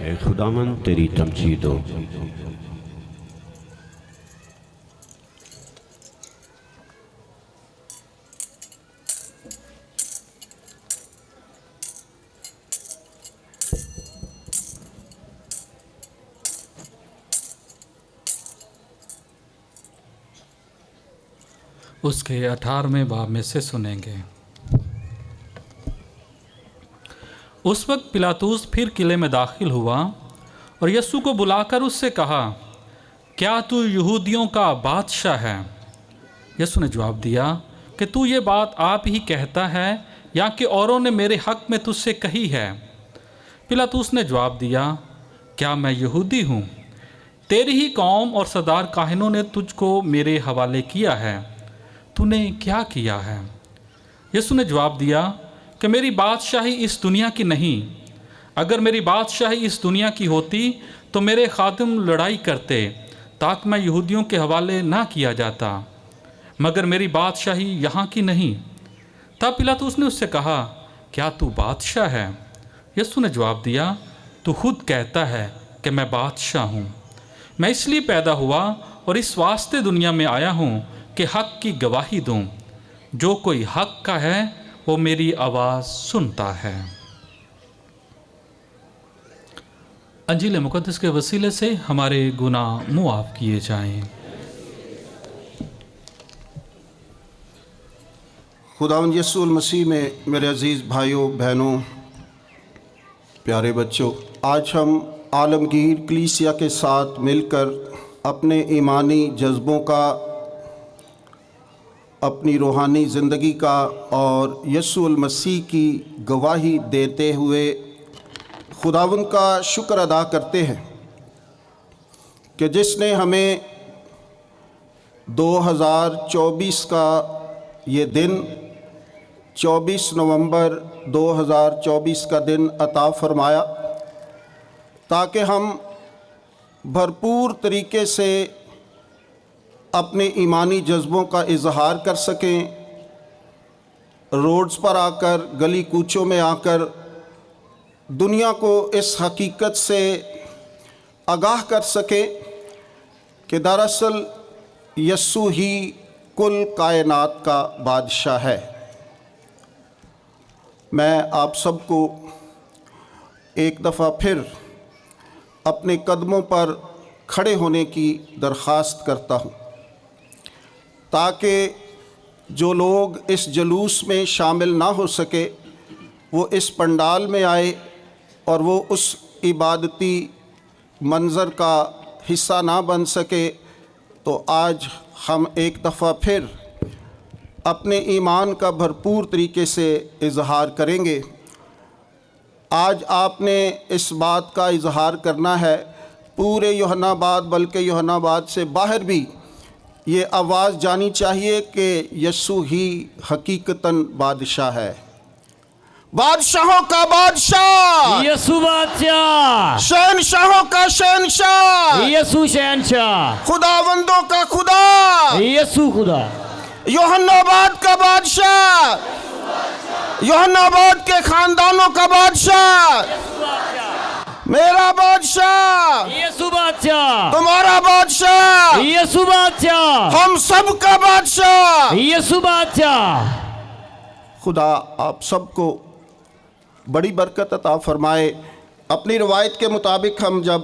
اے خداوند تیری تمجید ہو۔ اس کے 18ویں باب میں سے سنیں گے۔ اس وقت پلاطوس پھر قلعے میں داخل ہوا اور یسوع کو بلا کر اس سے کہا، کیا تو یہودیوں کا بادشاہ ہے؟ یسوع نے جواب دیا کہ تو یہ بات آپ ہی کہتا ہے یا کہ اوروں نے میرے حق میں تجھ سے کہی ہے؟ پلاطوس نے جواب دیا، کیا میں یہودی ہوں؟ تیری ہی قوم اور سردار کاہنوں نے تجھ کو میرے حوالے کیا ہے، تو نے کیا کیا ہے؟ یسوع نے جواب دیا کہ میری بادشاہی اس دنیا کی نہیں۔ اگر میری بادشاہی اس دنیا کی ہوتی تو میرے خادم لڑائی کرتے تاکہ میں یہودیوں کے حوالے نہ کیا جاتا، مگر میری بادشاہی یہاں کی نہیں۔ تب پلاطوس نے اس سے کہا، کیا تو بادشاہ ہے؟ یسوع نے جواب دیا، تو خود کہتا ہے کہ میں بادشاہ ہوں۔ میں اس لیے پیدا ہوا اور اس واسطے دنیا میں آیا ہوں کہ حق کی گواہی دوں۔ جو کوئی حق کا ہے وہ میری آواز سنتا ہے۔ انجیل مقدس کے وسیلے سے ہمارے گناہ معاف کیے جائیں۔ خداوند یسوع المسیح میں میرے عزیز بھائیوں بہنوں پیارے بچوں، آج ہم عالمگیر کلیسیا کے ساتھ مل کر اپنے ایمانی جذبوں کا، اپنی روحانی زندگی کا اور یسوع المسیح کی گواہی دیتے ہوئے خداوند کا شکر ادا کرتے ہیں کہ جس نے ہمیں 2024 کا یہ دن 24 نومبر 2024 کا دن عطا فرمایا تاکہ ہم بھرپور طریقے سے اپنے ایمانی جذبوں کا اظہار کر سکیں، روڈز پر آ کر، گلی کوچوں میں آ کر دنیا کو اس حقیقت سے آگاہ کر سکیں کہ دراصل یسوع ہی کل کائنات کا بادشاہ ہے۔ میں آپ سب کو ایک دفعہ پھر اپنے قدموں پر کھڑے ہونے کی درخواست کرتا ہوں تاکہ جو لوگ اس جلوس میں شامل نہ ہو سکے وہ اس پنڈال میں آئے اور وہ اس عبادتی منظر کا حصہ نہ بن سکے، تو آج ہم ایک دفعہ پھر اپنے ایمان کا بھرپور طریقے سے اظہار کریں گے۔ آج آپ نے اس بات کا اظہار کرنا ہے، پورے یوحنا آباد بلکہ یوحنا آباد سے باہر بھی یہ آواز جانی چاہیے کہ یسوع ہی حقیقتاً بادشاہ ہے، بادشاہوں کا بادشاہ، یسوع بادشاہ، شہنشاہوں کا شہنشاہ، یسوع شہنشاہ، خداوندوں کا خدا، یسوع خدا، یوحنا آباد کا بادشاہ، یوحنا آباد کے خاندانوں کا بادشاہ، میرا بادشاہ، یسوع بادشاہ، تمہارا بادشاہ، یسوع بادشاہ، ہم سب کا بادشاہ۔ یسوع بادشاہ۔ خدا آپ سب کو بڑی برکت عطا فرمائے۔ اپنی روایت کے مطابق ہم جب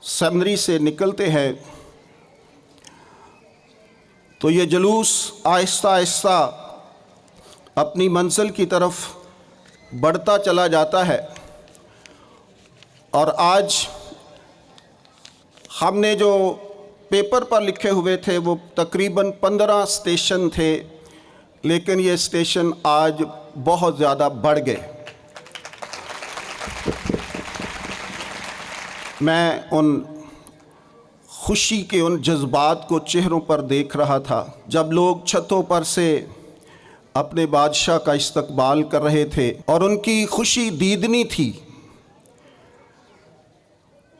سیمنری سے نکلتے ہیں تو یہ جلوس آہستہ آہستہ اپنی منزل کی طرف بڑھتا چلا جاتا ہے، اور آج ہم نے جو پیپر پر لکھے ہوئے تھے وہ تقریباً 15 اسٹیشن تھے، لیکن یہ اسٹیشن آج بہت زیادہ بڑھ گئے۔ میں ان خوشی کے ان جذبات کو چہروں پر دیکھ رہا تھا جب لوگ چھتوں پر سے اپنے بادشاہ کا استقبال کر رہے تھے، اور ان کی خوشی دیدنی تھی۔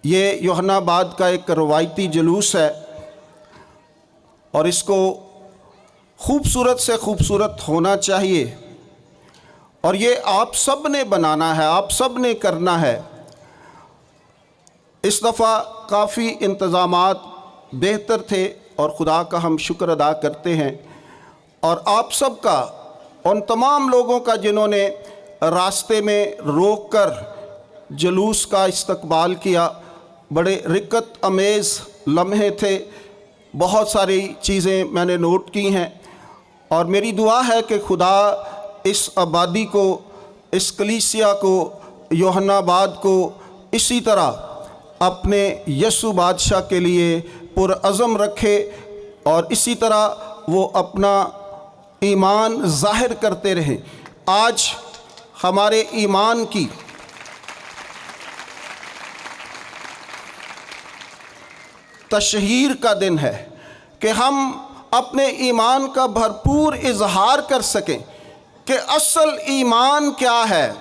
یہ یوحنا آباد کا ایک روایتی جلوس ہے اور اس کو خوبصورت سے خوبصورت ہونا چاہیے، اور یہ آپ سب نے بنانا ہے، آپ سب نے کرنا ہے۔ اس دفعہ کافی انتظامات بہتر تھے اور خدا کا ہم شکر ادا کرتے ہیں، اور آپ سب کا، ان تمام لوگوں کا جنہوں نے راستے میں روک کر جلوس کا استقبال کیا۔ بڑے رکت امیز لمحے تھے، بہت ساری چیزیں میں نے نوٹ کی ہیں، اور میری دعا ہے کہ خدا اس آبادی کو، اس کلیسیا کو، یوحنا آباد کو اسی طرح اپنے یسوع بادشاہ کے لیے پرعزم رکھے، اور اسی طرح وہ اپنا ایمان ظاہر کرتے رہیں۔ آج ہمارے ایمان کی تشہیر کا دن ہے کہ ہم اپنے ایمان کا بھرپور اظہار کر سکیں کہ اصل ایمان کیا ہے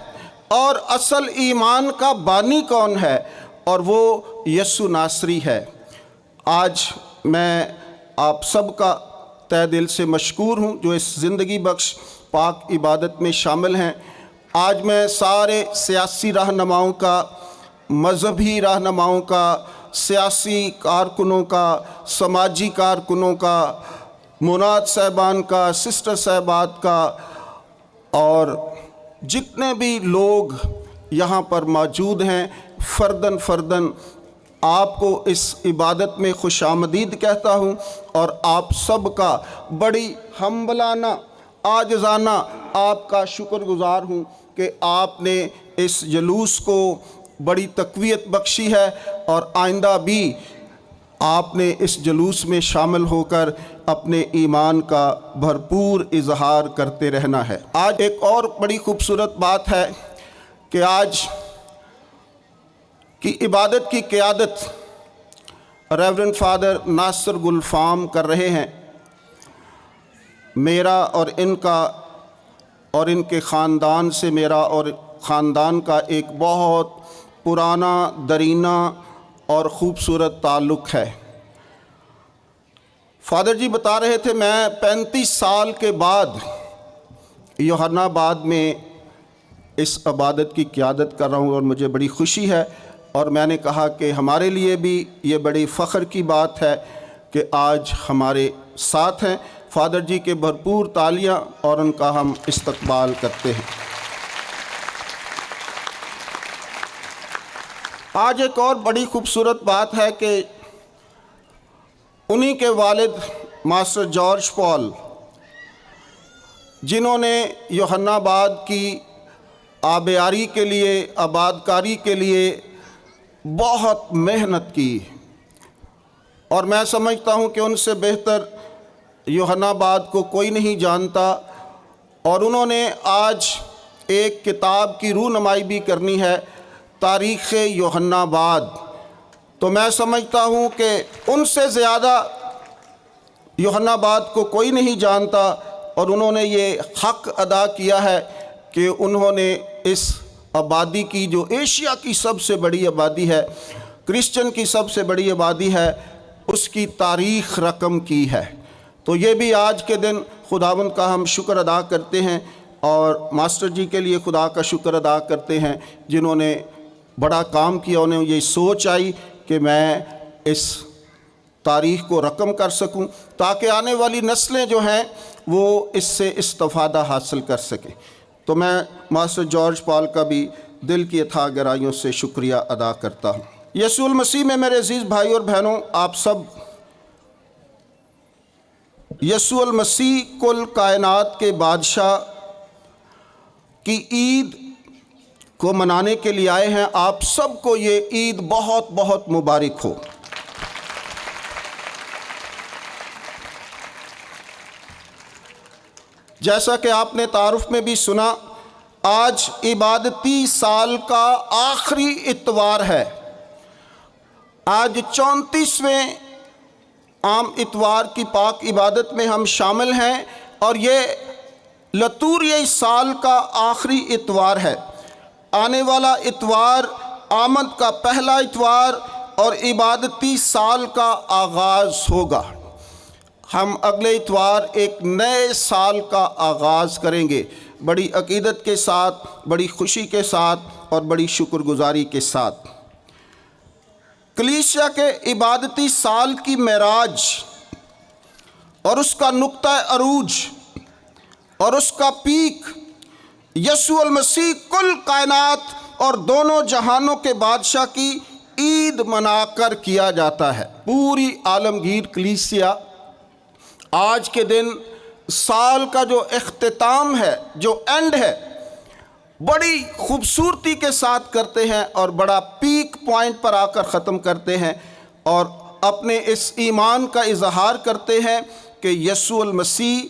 اور اصل ایمان کا بانی کون ہے، اور وہ یسوع ناصری ہے۔ آج میں آپ سب کا تہ دل سے مشکور ہوں جو اس زندگی بخش پاک عبادت میں شامل ہیں۔ آج میں سارے سیاسی رہنماؤں کا، مذہبی رہنماؤں کا، سیاسی کارکنوں کا، سماجی کارکنوں کا، مناد صاحبان کا، سسٹر صاحبات کا، اور جتنے بھی لوگ یہاں پر موجود ہیں، فرداً فرداً آپ کو اس عبادت میں خوش آمدید کہتا ہوں، اور آپ سب کا بڑی ہمبلانہ، عاجزانہ آپ کا شکر گزار ہوں کہ آپ نے اس جلوس کو بڑی تقویت بخشی ہے، اور آئندہ بھی آپ نے اس جلوس میں شامل ہو کر اپنے ایمان کا بھرپور اظہار کرتے رہنا ہے۔ آج ایک اور بڑی خوبصورت بات ہے کہ آج کی عبادت کی قیادت ریورنڈ فادر ناصر گلفام کر رہے ہیں۔ میرا اور ان کا اور ان کے خاندان سے، میرا اور خاندان کا ایک بہت پرانا، درینہ اور خوبصورت تعلق ہے۔ فادر جی بتا رہے تھے میں 35 سال کے بعد یوحنا آباد میں اس عبادت کی قیادت کر رہا ہوں، اور مجھے بڑی خوشی ہے، اور میں نے کہا کہ ہمارے لیے بھی یہ بڑی فخر کی بات ہے کہ آج ہمارے ساتھ ہیں۔ فادر جی کے بھرپور تالیاں اور ان کا ہم استقبال کرتے ہیں۔ آج ایک اور بڑی خوبصورت بات ہے کہ انہی کے والد ماسٹر جارج پال، جنہوں نے یوحنا آباد کی آبیاری کے لیے، آبادکاری کے لیے بہت محنت کی، اور میں سمجھتا ہوں کہ ان سے بہتر یوحنا آباد کو کوئی نہیں جانتا، اور انہوں نے آج ایک کتاب کی رونمائی بھی کرنی ہے، تاریخ یوحنا آباد۔ تو میں سمجھتا ہوں کہ ان سے زیادہ یوحنا آباد کو کوئی نہیں جانتا، اور انہوں نے یہ حق ادا کیا ہے کہ انہوں نے اس آبادی کی، جو ایشیا کی سب سے بڑی آبادی ہے، کرسچن کی سب سے بڑی آبادی ہے، اس کی تاریخ رقم کی ہے۔ تو یہ بھی آج کے دن خداوند کا ہم شکر ادا کرتے ہیں، اور ماسٹر جی کے لیے خدا کا شکر ادا کرتے ہیں جنہوں نے بڑا کام کیا۔ انہیں یہ سوچ آئی کہ میں اس تاریخ کو رقم کر سکوں تاکہ آنے والی نسلیں جو ہیں وہ اس سے استفادہ حاصل کر سکیں۔ تو میں ماسٹر جارج پال کا بھی دل کی اتھاہ گہرائیوں سے شکریہ ادا کرتا ہوں۔ یسوع المسیح میں میرے عزیز بھائی اور بہنوں، آپ سب یسوع المسیح کل کائنات کے بادشاہ کی عید کو منانے کے لیے آئے ہیں۔ آپ سب کو یہ عید بہت بہت مبارک ہو۔ جیسا کہ آپ نے تعارف میں بھی سنا، آج عبادتی سال کا آخری اتوار ہے۔ آج 34ویں عام اتوار کی پاک عبادت میں ہم شامل ہیں، اور یہ لتوریہ سال کا آخری اتوار ہے۔ آنے والا اتوار آمد کا پہلا اتوار اور عبادتی سال کا آغاز ہوگا۔ ہم اگلے اتوار ایک نئے سال کا آغاز کریں گے، بڑی عقیدت کے ساتھ، بڑی خوشی کے ساتھ اور بڑی شکر گزاری کے ساتھ۔ کلیسیا کے عبادتی سال کی معراج اور اس کا نقطہ عروج اور اس کا پیک یسوع المسیح کل کائنات اور دونوں جہانوں کے بادشاہ کی عید منا کر کیا جاتا ہے۔ پوری عالمگیر کلیسیا آج کے دن سال کا جو اختتام ہے، جو اینڈ ہے، بڑی خوبصورتی کے ساتھ کرتے ہیں اور بڑا پیک پوائنٹ پر آ کر ختم کرتے ہیں اور اپنے اس ایمان کا اظہار کرتے ہیں کہ یسوع المسیح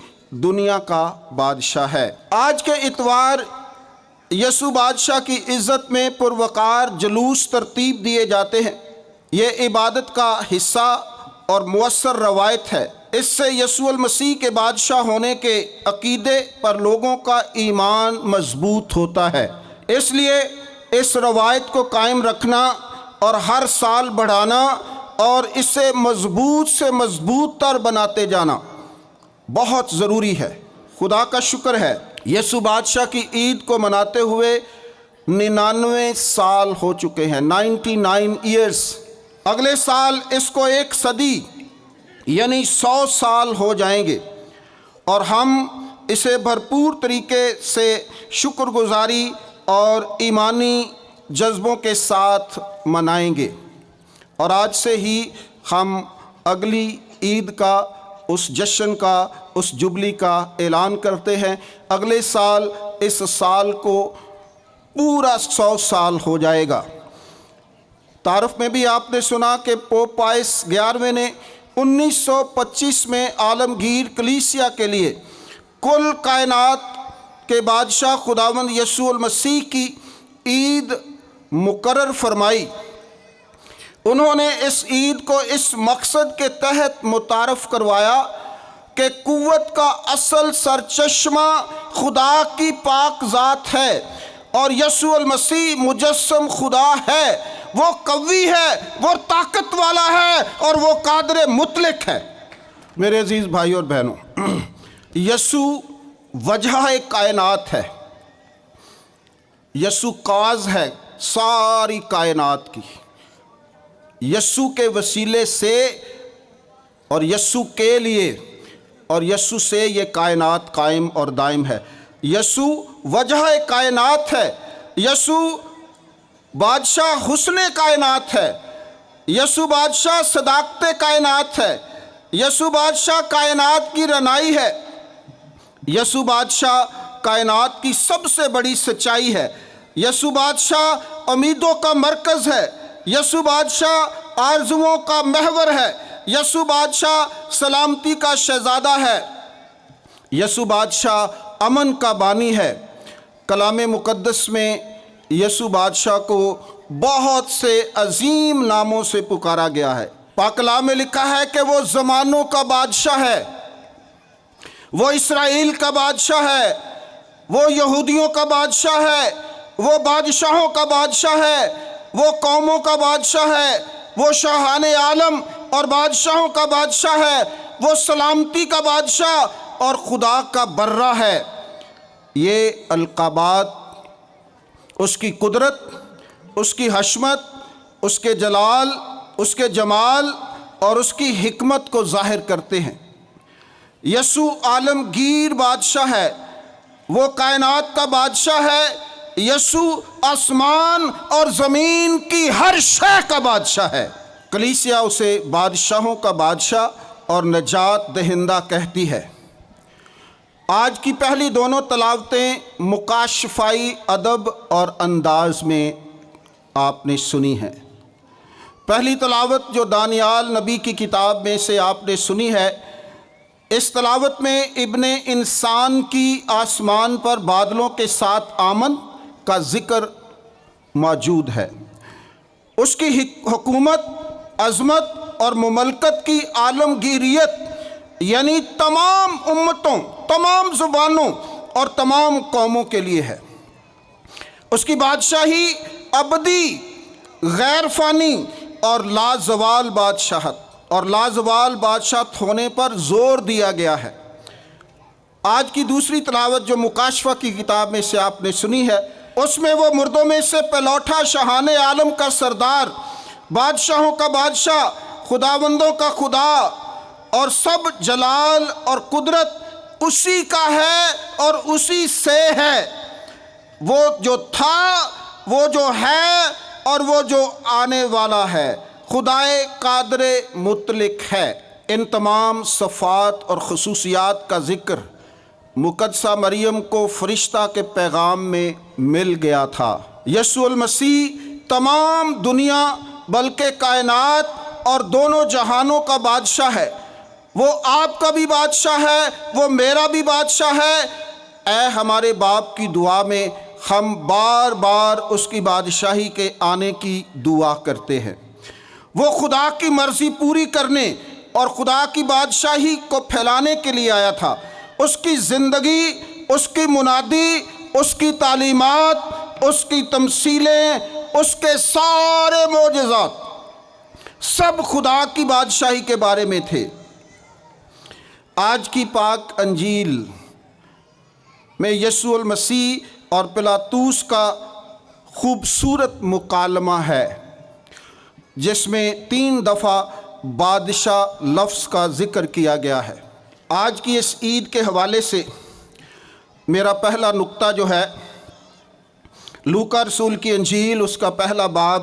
دنیا کا بادشاہ ہے۔ آج کے اتوار یسوع بادشاہ کی عزت میں پروقار جلوس ترتیب دیے جاتے ہیں۔ یہ عبادت کا حصہ اور مؤثر روایت ہے۔ اس سے یسوع المسیح کے بادشاہ ہونے کے عقیدے پر لوگوں کا ایمان مضبوط ہوتا ہے۔ اس لیے اس روایت کو قائم رکھنا اور ہر سال بڑھانا اور اسے مضبوط سے مضبوط تر بناتے جانا بہت ضروری ہے۔ خدا کا شکر ہے، یسوع بادشاہ کی عید کو مناتے ہوئے 99 سال ہو چکے ہیں، 99 ایئرز۔ اگلے سال اس کو 1 صدی یعنی 100 سال ہو جائیں گے اور ہم اسے بھرپور طریقے سے شکر گزاری اور ایمانی جذبوں کے ساتھ منائیں گے۔ اور آج سے ہی ہم اگلی عید کا، اس جشن کا، اس جبلی کا اعلان کرتے ہیں۔ اگلے سال اس سال کو پورا 100 سال ہو جائے گا۔ تعارف میں بھی آپ نے سنا کہ پوپ پائس 11ویں نے 1925 میں عالمگیر کلیسیا کے لیے کل کائنات کے بادشاہ خداوند یسوع المسیح کی عید مقرر فرمائی۔ انہوں نے اس عید کو اس مقصد کے تحت متعارف کروایا کہ قوت کا اصل سرچشمہ خدا کی پاک ذات ہے اور یسوع المسیح مجسم خدا ہے۔ وہ قوی ہے، وہ طاقت والا ہے اور وہ قادر مطلق ہے۔ میرے عزیز بھائیوں اور بہنوں، یسوع وجہ کائنات ہے، یسوع کاز ہے ساری کائنات کی۔ یسوع کے وسیلے سے اور یسوع کے لیے اور یسوع سے یہ کائنات قائم اور دائم ہے۔ یسوع وجہ کائنات ہے، یسوع بادشاہ حسن کائنات ہے، یسوع بادشاہ صداقت کائنات ہے، یسوع بادشاہ کائنات کی رنائی ہے، یسوع بادشاہ کائنات کی سب سے بڑی سچائی ہے، یسوع بادشاہ امیدوں کا مرکز ہے، یسوع بادشاہ آرزوؤں کا محور ہے، یسوع بادشاہ سلامتی کا شہزادہ ہے، یسوع بادشاہ امن کا بانی ہے۔ کلام مقدس میں یسوع بادشاہ کو بہت سے عظیم ناموں سے پکارا گیا ہے۔ پاک کلام میں لکھا ہے کہ وہ زمانوں کا بادشاہ ہے، وہ اسرائیل کا بادشاہ ہے، وہ یہودیوں کا بادشاہ ہے، وہ بادشاہوں کا بادشاہ ہے، وہ قوموں کا بادشاہ ہے، وہ شاہان عالم اور بادشاہوں کا بادشاہ ہے، وہ سلامتی کا بادشاہ اور خدا کا برہ ہے۔ یہ القابات اس کی قدرت، اس کی حشمت، اس کے جلال، اس کے جمال اور اس کی حکمت کو ظاہر کرتے ہیں۔ یسوع عالمگیر بادشاہ ہے، وہ کائنات کا بادشاہ ہے، یسوع آسمان اور زمین کی ہر شے کا بادشاہ ہے۔ کلیسیا اسے بادشاہوں کا بادشاہ اور نجات دہندہ کہتی ہے۔ آج کی پہلی دونوں تلاوتیں مکاشفائی ادب اور انداز میں آپ نے سنی ہیں۔ پہلی تلاوت جو دانیال نبی کی کتاب میں سے آپ نے سنی ہے، اس تلاوت میں ابن انسان کی آسمان پر بادلوں کے ساتھ آمد کا ذکر موجود ہے۔ اس کی حکومت، عظمت اور مملکت کی عالمگیریت یعنی تمام امتوں، تمام زبانوں اور تمام قوموں کے لیے ہے۔ اس کی بادشاہی ابدی، غیر فانی اور لازوال بادشاہت اور لازوال بادشاہ ہونے پر زور دیا گیا ہے۔ آج کی دوسری تلاوت جو مکاشفہ کی کتاب میں سے آپ نے سنی ہے، اس میں وہ مردوں میں سے پلوٹھا، شاہان عالم کا سردار، بادشاہوں کا بادشاہ، خداوندوں کا خدا، اور سب جلال اور قدرت اسی کا ہے اور اسی سے ہے۔ وہ جو تھا، وہ جو ہے اور وہ جو آنے والا ہے، خدائے قادر مطلق ہے۔ ان تمام صفات اور خصوصیات کا ذکر مقدسہ مریم کو فرشتہ کے پیغام میں مل گیا تھا۔ یسوع المسیح تمام دنیا بلکہ کائنات اور دونوں جہانوں کا بادشاہ ہے۔ وہ آپ کا بھی بادشاہ ہے، وہ میرا بھی بادشاہ ہے۔ اے ہمارے باپ کی دعا میں ہم بار بار اس کی بادشاہی کے آنے کی دعا کرتے ہیں۔ وہ خدا کی مرضی پوری کرنے اور خدا کی بادشاہی کو پھیلانے کے لیے آیا تھا۔ اس کی زندگی، اس کی منادی، اس کی تعلیمات، اس کی تمثیلیں، اس کے سارے معجزات سب خدا کی بادشاہی کے بارے میں تھے۔ آج کی پاک انجیل میں یسوع المسیح اور پلاطوس کا خوبصورت مکالمہ ہے، جس میں 3 دفعہ بادشاہ لفظ کا ذکر کیا گیا ہے۔ آج کی اس عید کے حوالے سے میرا پہلا نقطہ جو ہے، لوکا رسول کی انجیل اس کا پہلا باب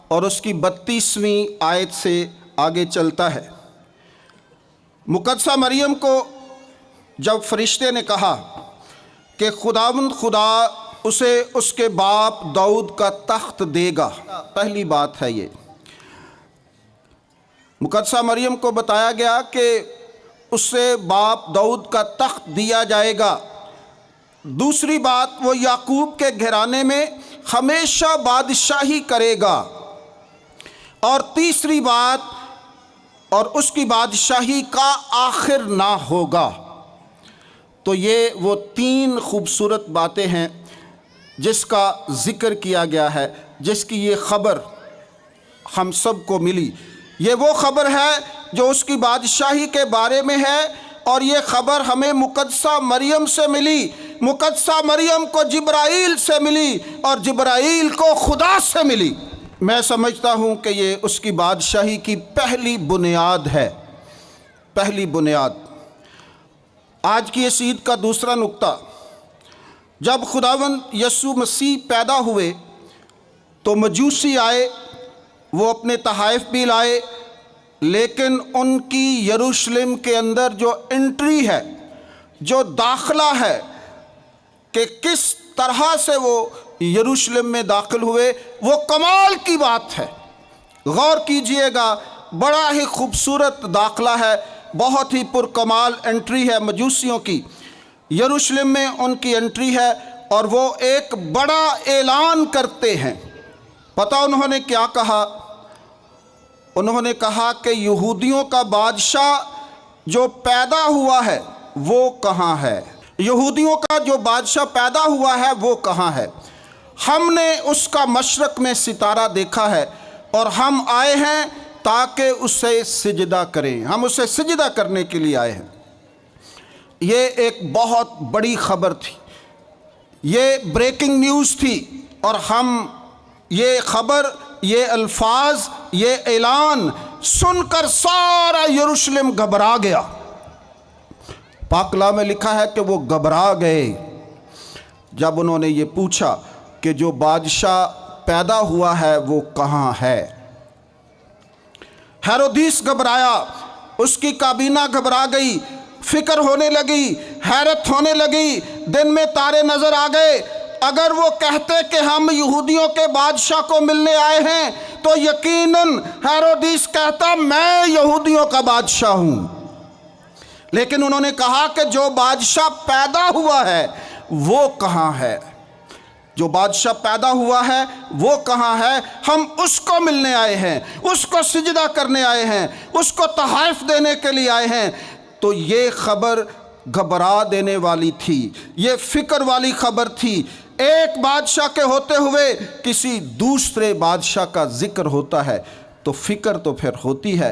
اور اس کی 32ویں آیت سے آگے چلتا ہے۔ مقدسہ مریم کو جب فرشتے نے کہا کہ خداوند خدا اسے اس کے باپ داؤد کا تخت دے گا، پہلی بات ہے یہ، مقدسہ مریم کو بتایا گیا کہ اسے باپ داؤد کا تخت دیا جائے گا۔ دوسری بات، وہ یعقوب کے گھرانے میں ہمیشہ بادشاہی کرے گا۔ اور تیسری بات، اور اس کی بادشاہی کا آخر نہ ہوگا۔ تو یہ وہ 3 خوبصورت باتیں ہیں جس کا ذکر کیا گیا ہے، جس کی یہ خبر ہم سب کو ملی۔ یہ وہ خبر ہے جو اس کی بادشاہی کے بارے میں ہے، اور یہ خبر ہمیں مقدسہ مریم سے ملی، مقدسہ مریم کو جبرائیل سے ملی، اور جبرائیل کو خدا سے ملی۔ میں سمجھتا ہوں کہ یہ اس کی بادشاہی کی پہلی بنیاد ہے، پہلی بنیاد۔ آج کی اس عید کا دوسرا نقطہ، جب خداوند یسوع مسیح پیدا ہوئے تو مجوسی آئے، وہ اپنے تحائف بھی لائے، لیکن ان کی یروشلم کے اندر جو انٹری ہے، جو داخلہ ہے، کہ کس طرح سے وہ یروشلم میں داخل ہوئے، وہ کمال کی بات ہے۔ غور کیجئے گا، بڑا ہی خوبصورت داخلہ ہے، بہت ہی پرکمال انٹری ہے مجوسیوں کی۔ یروشلم میں ان کی انٹری ہے، اور وہ ایک بڑا اعلان کرتے ہیں۔ پتہ انہوں نے کیا کہا؟ انہوں نے کہا کہ یہودیوں کا بادشاہ جو پیدا ہوا ہے وہ کہاں ہے؟ یہودیوں کا جو بادشاہ پیدا ہوا ہے وہ کہاں ہے؟ ہم نے اس کا مشرق میں ستارہ دیکھا ہے، اور ہم آئے ہیں تاکہ اسے سجدہ کریں۔ ہم اسے سجدہ کرنے کے لیے آئے ہیں۔ یہ ایک بہت بڑی خبر تھی، یہ بریکنگ نیوز تھی، اور ہم یہ خبر، یہ الفاظ، یہ اعلان سن کر سارا یروشلم گھبرا گیا۔ پاک کلام میں لکھا ہے کہ وہ گھبرا گئے جب انہوں نے یہ پوچھا کہ جو بادشاہ پیدا ہوا ہے وہ کہاں ہے۔ ہیرودیس گھبرایا، اس کی کابینہ گھبرا گئی، فکر ہونے لگی، حیرت ہونے لگی، دن میں تارے نظر آ گئے۔ اگر وہ کہتے کہ ہم یہودیوں کے بادشاہ کو ملنے آئے ہیں تو یقیناً ہیرودیس کہتا میں یہودیوں کا بادشاہ ہوں، لیکن انہوں نے کہا کہ جو بادشاہ پیدا ہوا ہے وہ کہاں ہے؟ جو بادشاہ پیدا ہوا ہے وہ کہاں ہے؟ ہم اس کو ملنے آئے ہیں، اس کو سجدہ کرنے آئے ہیں، اس کو تحائف دینے کے لیے آئے ہیں۔ تو یہ خبر گھبرا دینے والی تھی، یہ فکر والی خبر تھی۔ ایک بادشاہ کے ہوتے ہوئے کسی دوسرے بادشاہ کا ذکر ہوتا ہے تو فکر تو پھر ہوتی ہے۔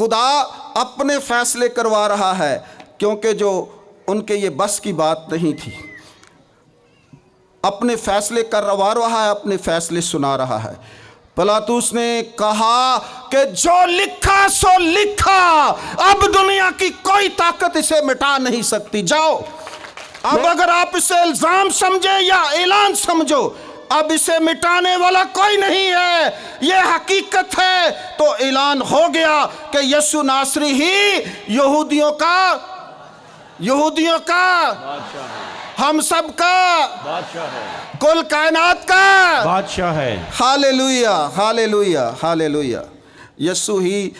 خدا اپنے فیصلے کروا رہا ہے، کیونکہ جو ان کے یہ بس کی بات نہیں تھی، اپنے فیصلے کروا رہا ہے، اپنے فیصلے سنا رہا ہے۔ پلاطس نے کہا کہ جو لکھا سو لکھا، اب دنیا کی کوئی طاقت اسے مٹا نہیں سکتی، جاؤ۔ اب اگر آپ اسے الزام سمجھے یا اعلان سمجھو، اب اسے مٹانے والا کوئی نہیں ہے، یہ حقیقت ہے۔ تو اعلان ہو گیا کہ یسوع ناصری ہی یہودیوں کا ہم سب کا کل کائنات کا بادشاہ ہے۔ ہاللیلویا، ہاللیلویا، ہاللیلویا۔ یسوع ہی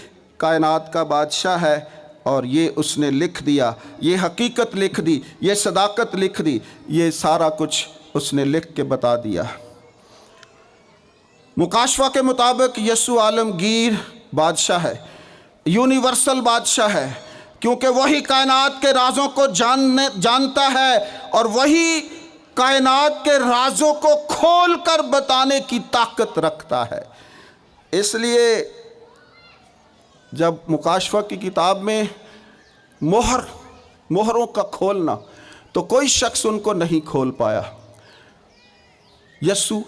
کائنات کا بادشاہ ہے، اور یہ اس نے لکھ دیا، یہ حقیقت لکھ دی، یہ صداقت لکھ دی، یہ سارا کچھ اس نے لکھ کے بتا دیا۔ مکاشفہ کے مطابق یسوع عالمگیر بادشاہ ہے، یونیورسل بادشاہ ہے، کیونکہ وہی کائنات کے رازوں کو جانتا ہے، اور وہی کائنات کے رازوں کو کھول کر بتانے کی طاقت رکھتا ہے۔ اس لیے جب مکاشفہ کی کتاب میں مہروں کا کھولنا، تو کوئی شخص ان کو نہیں کھول پایا۔ یسوع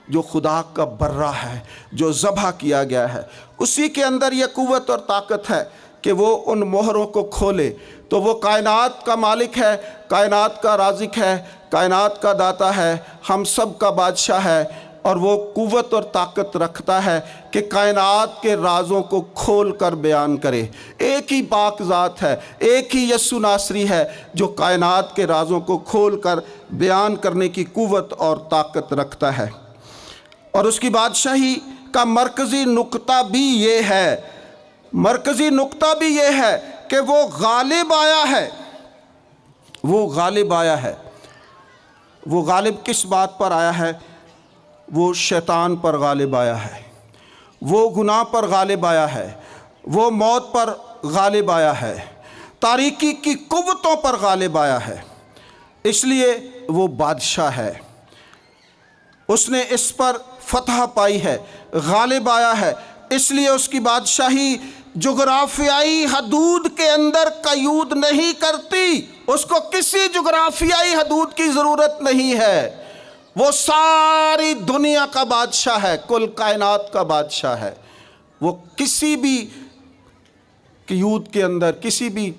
جو خدا کا برہ ہے، جو ذبح کیا گیا ہے، اسی کے اندر یہ قوت اور طاقت ہے کہ وہ ان مہروں کو کھولے۔ تو وہ کائنات کا مالک ہے، کائنات کا رازق ہے، کائنات کا داتا ہے، ہم سب کا بادشاہ ہے، اور وہ قوت اور طاقت رکھتا ہے کہ کائنات کے رازوں کو کھول کر بیان کرے۔ ایک ہی پاک ذات ہے، ایک ہی یسوع ناصری ہے جو کائنات کے رازوں کو کھول کر بیان کرنے کی قوت اور طاقت رکھتا ہے۔ اور اس کی بادشاہی کا مرکزی نقطہ بھی یہ ہے، کہ وہ غالب آیا ہے۔ وہ غالب کس بات پر آیا ہے؟ وہ شیطان پر غالب آیا ہے، وہ گناہ پر غالب آیا ہے، وہ موت پر غالب آیا ہے، تاریکی کی قوتوں پر غالب آیا ہے۔ اس لیے وہ بادشاہ ہے، اس نے اس پر فتح پائی ہے، غالب آیا ہے۔ اس لیے اس کی بادشاہی جغرافیائی حدود کے اندر قیود نہیں کرتی، اس کو کسی جغرافیائی حدود کی ضرورت نہیں ہے۔ وہ ساری دنیا کا بادشاہ ہے، کل کائنات کا بادشاہ ہے۔ وہ کسی بھی قیود کے اندر، کسی بھی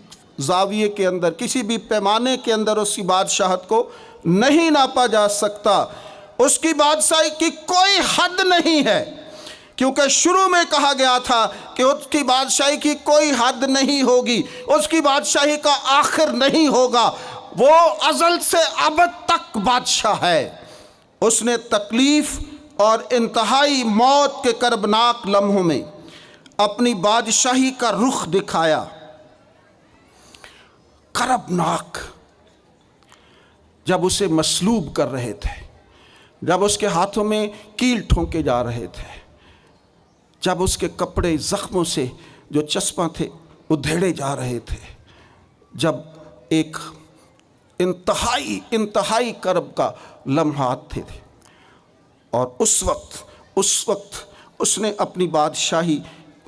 زاویے کے اندر، کسی بھی پیمانے کے اندر اس کی بادشاہت کو نہیں ناپا جا سکتا۔ اس کی بادشاہی کی کوئی حد نہیں ہے، کیونکہ شروع میں کہا گیا تھا کہ اس کی بادشاہی کی کوئی حد نہیں ہوگی، اس کی بادشاہی کا آخر نہیں ہوگا۔ وہ ازل سے ابد تک بادشاہ ہے۔ اس نے تکلیف اور انتہائی موت کے کربناک لمحوں میں اپنی بادشاہی کا رخ دکھایا۔ کربناک، جب اسے مصلوب کر رہے تھے، جب اس کے ہاتھوں میں کیل ٹھونکے جا رہے تھے، جب اس کے کپڑے زخموں سے جو چسپاں تھے ادھیڑے جا رہے تھے، جب ایک انتہائی کرب کا لمحات تھے، اور اس وقت اس نے اپنی بادشاہی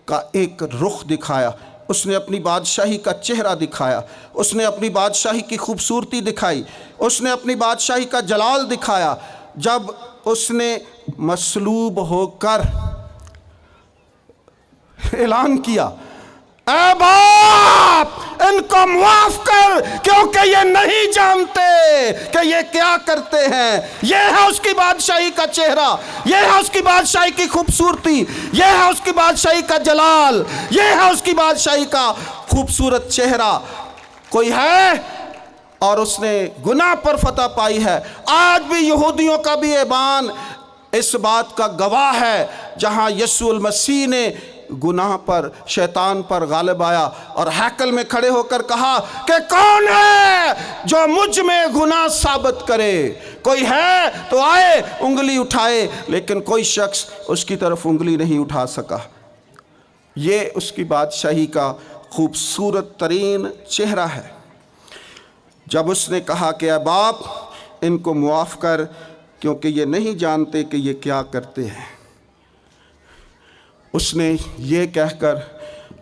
کا ایک رخ دکھایا، اس نے اپنی بادشاہی کا چہرہ دکھایا، اس نے اپنی بادشاہی کی خوبصورتی دکھائی، اس نے اپنی بادشاہی کا جلال دکھایا، جب اس نے مصلوب ہو کر اعلان کیا، اے باپ ان کو معاف کر، کیونکہ یہ نہیں جانتے کہ یہ کیا کرتے ہیں۔ یہ ہے اس کی بادشاہی کا چہرہ، یہ ہے اس کی بادشاہی کی خوبصورتی، یہ ہے اس کی بادشاہی کا جلال، یہ ہے اس کی بادشاہی کا خوبصورت چہرہ۔ کوئی ہے اور اس نے گناہ پر فتح پائی ہے۔ آج بھی یہودیوں کا بھی ایمان اس بات کا گواہ ہے، جہاں یسوع المسیح نے گناہ پر، شیطان پر غالب آیا اور ہیکل میں کھڑے ہو کر کہا کہ کون ہے جو مجھ میں گناہ ثابت کرے؟ کوئی ہے تو آئے انگلی اٹھائے، لیکن کوئی شخص اس کی طرف انگلی نہیں اٹھا سکا۔ یہ اس کی بادشاہی کا خوبصورت ترین چہرہ ہے۔ جب اس نے کہا کہ اے باپ ان کو معاف کر، کیونکہ یہ نہیں جانتے کہ یہ کیا کرتے ہیں، اس نے یہ کہہ کر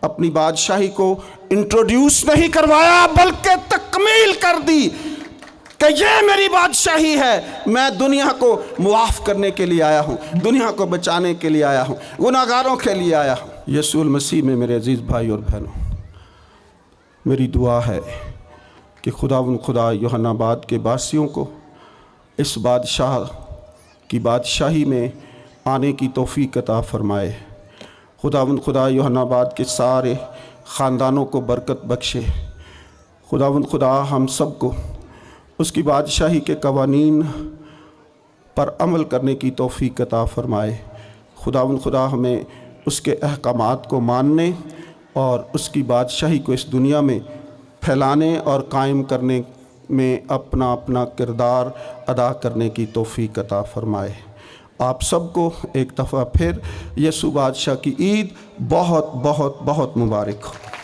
اپنی بادشاہی کو انٹروڈیوس نہیں کروایا بلکہ تکمیل کر دی کہ یہ میری بادشاہی ہے، میں دنیا کو معاف کرنے کے لیے آیا ہوں، دنیا کو بچانے کے لیے آیا ہوں، گناہگاروں کے لیے آیا ہوں۔ یسوع المسیح میں میرے عزیز بھائی اور بہنوں، میری دعا ہے کہ خدا یوحنا آباد کے باسیوں کو اس بادشاہ کی بادشاہی میں آنے کی توفیق عطا فرمائے۔ خدا یوحنا آباد کے سارے خاندانوں کو برکت بخشے۔ خدا ہم سب کو اس کی بادشاہی کے قوانین پر عمل کرنے کی توفیق عطا فرمائے۔ خدا ہمیں اس کے احکامات کو ماننے اور اس کی بادشاہی کو اس دنیا میں پھیلانے اور قائم کرنے میں اپنا کردار ادا کرنے کی توفیق عطا فرمائے۔ آپ سب کو ایک دفعہ پھر یسوع بادشاہ کی عید بہت بہت بہت مبارک ہو۔